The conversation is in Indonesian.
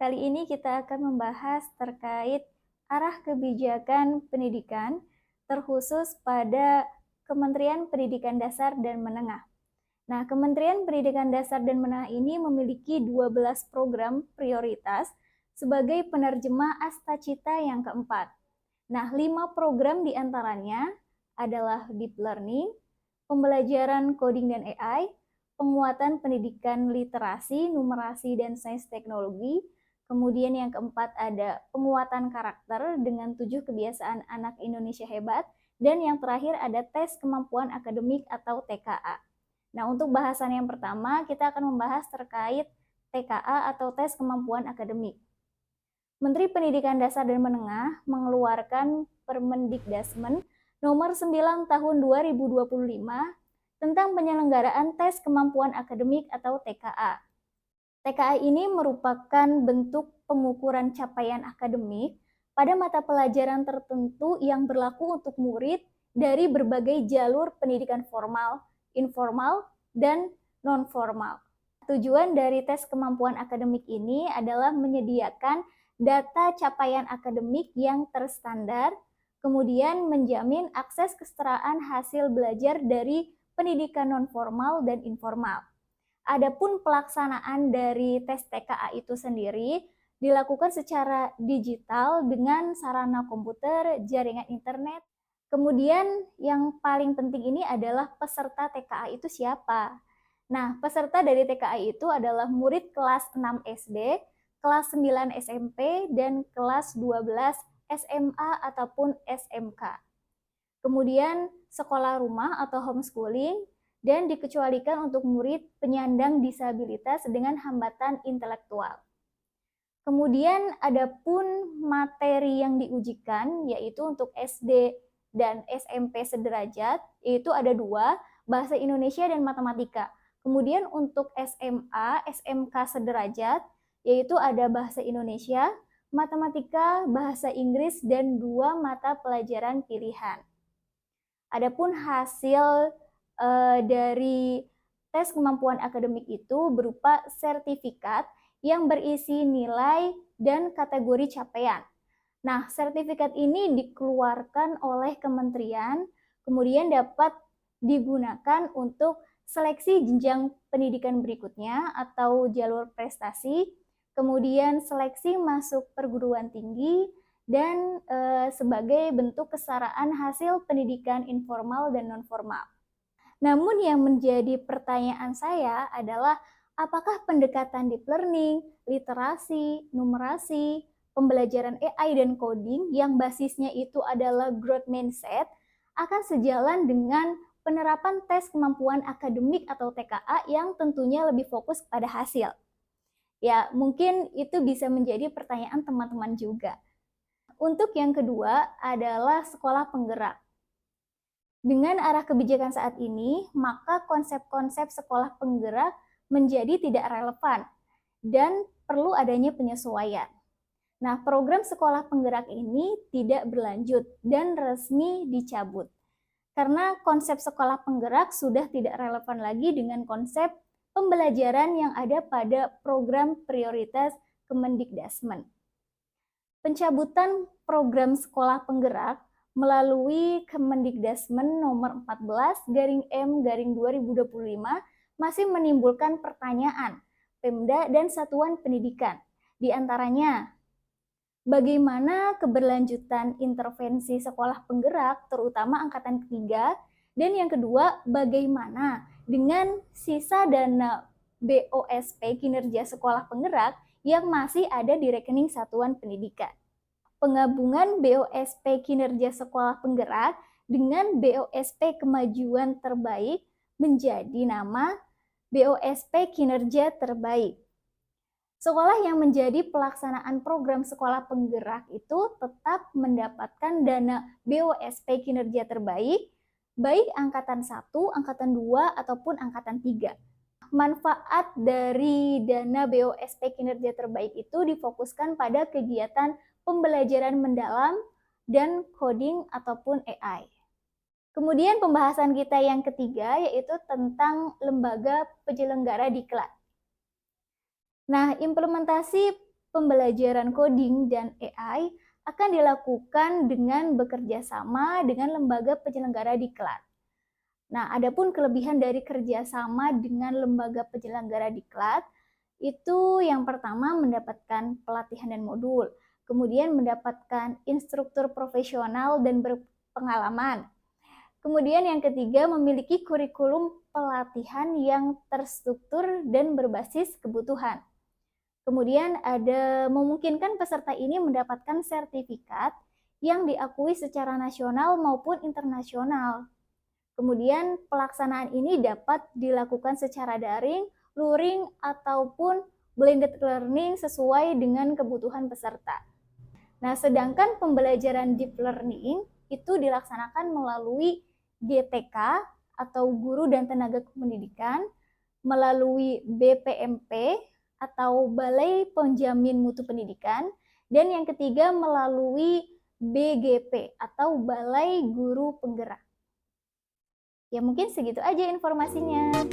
Kali ini kita akan membahas terkait arah kebijakan pendidikan, terkhusus pada Kementerian Pendidikan Dasar dan Menengah. Nah, Kementerian Pendidikan Dasar dan Menengah ini memiliki 12 program prioritas sebagai penerjemah Astacita yang keempat. Nah, 5 program diantaranya adalah Deep Learning, pembelajaran coding dan AI, penguatan pendidikan literasi, numerasi, dan sains teknologi. Kemudian yang keempat ada penguatan karakter dengan 7 kebiasaan anak Indonesia hebat. Dan yang terakhir ada tes kemampuan akademik atau TKA. Nah, untuk bahasan yang pertama, kita akan membahas terkait TKA atau tes kemampuan akademik. Menteri Pendidikan Dasar dan Menengah mengeluarkan Permendikdasmen nomor 9 tahun 2025 tentang penyelenggaraan tes kemampuan akademik atau TKA. TKA ini merupakan bentuk pengukuran capaian akademik pada mata pelajaran tertentu yang berlaku untuk murid dari berbagai jalur pendidikan formal, informal, dan non-formal. Tujuan dari tes kemampuan akademik ini adalah menyediakan data capaian akademik yang terstandar, kemudian menjamin akses kesetaraan hasil belajar dari pendidikan non-formal dan informal. Adapun pelaksanaan dari tes TKA itu sendiri dilakukan secara digital dengan sarana komputer, jaringan internet. Kemudian yang paling penting ini adalah peserta TKA itu siapa? Nah, peserta dari TKA itu adalah murid kelas 6 SD, kelas 9 SMP, dan kelas 12 SMA ataupun SMK. Kemudian sekolah rumah atau homeschooling, dan dikecualikan untuk murid penyandang disabilitas dengan hambatan intelektual. Kemudian ada pun materi yang diujikan, yaitu untuk SD dan SMP sederajat, yaitu ada 2, bahasa Indonesia dan matematika. Kemudian untuk SMA, SMK sederajat, yaitu ada bahasa Indonesia, matematika, bahasa Inggris, dan 2 mata pelajaran pilihan. Adapun hasil dari tes kemampuan akademik itu berupa sertifikat yang berisi nilai dan kategori capaian. Nah, sertifikat ini dikeluarkan oleh kementerian, kemudian dapat digunakan untuk seleksi jenjang pendidikan berikutnya atau jalur prestasi, kemudian seleksi masuk perguruan tinggi, dan sebagai bentuk kesetaraan hasil pendidikan informal dan non-formal. Namun yang menjadi pertanyaan saya adalah apakah pendekatan deep learning, literasi, numerasi, pembelajaran AI dan coding yang basisnya itu adalah growth mindset akan sejalan dengan penerapan tes kemampuan akademik atau TKA yang tentunya lebih fokus pada hasil. Ya, mungkin itu bisa menjadi pertanyaan teman-teman juga. Untuk yang kedua adalah sekolah penggerak. Dengan arah kebijakan saat ini, maka konsep-konsep sekolah penggerak menjadi tidak relevan dan perlu adanya penyesuaian. Nah, program sekolah penggerak ini tidak berlanjut dan resmi dicabut. Karena konsep sekolah penggerak sudah tidak relevan lagi dengan konsep pembelajaran yang ada pada program prioritas Kemendikdasmen. Pencabutan program sekolah penggerak melalui Kemendikdasmen nomor 14/M/2025 masih menimbulkan pertanyaan Pemda dan satuan pendidikan. Di antaranya, bagaimana keberlanjutan intervensi sekolah penggerak, terutama angkatan ketiga, dan yang kedua, bagaimana dengan sisa dana BOSP kinerja sekolah penggerak yang masih ada di rekening satuan pendidikan. Penggabungan BOSP kinerja sekolah penggerak dengan BOSP kemajuan terbaik menjadi nama BOSP kinerja terbaik. Sekolah yang menjadi pelaksanaan program sekolah penggerak itu tetap mendapatkan dana BOSP kinerja terbaik, baik angkatan 1, angkatan 2, ataupun angkatan 3. Manfaat dari dana BOSP kinerja terbaik itu difokuskan pada kegiatan pembelajaran mendalam dan coding ataupun AI. Kemudian pembahasan kita yang ketiga yaitu tentang lembaga penyelenggara diklat. Nah, implementasi pembelajaran coding dan AI akan dilakukan dengan bekerja sama dengan lembaga penyelenggara diklat. Nah, adapun kelebihan dari kerjasama dengan lembaga penyelenggara diklat, itu yang pertama mendapatkan pelatihan dan modul, kemudian mendapatkan instruktur profesional dan berpengalaman. Kemudian yang ketiga memiliki kurikulum pelatihan yang terstruktur dan berbasis kebutuhan. Kemudian ada memungkinkan peserta ini mendapatkan sertifikat yang diakui secara nasional maupun internasional. Kemudian pelaksanaan ini dapat dilakukan secara daring, luring, ataupun blended learning sesuai dengan kebutuhan peserta. Nah, sedangkan pembelajaran deep learning itu dilaksanakan melalui GTK atau Guru dan Tenaga Kependidikan, melalui BPMP atau Balai Penjamin Mutu Pendidikan, dan yang ketiga melalui BGP atau Balai Guru Penggerak. Ya mungkin segitu aja informasinya.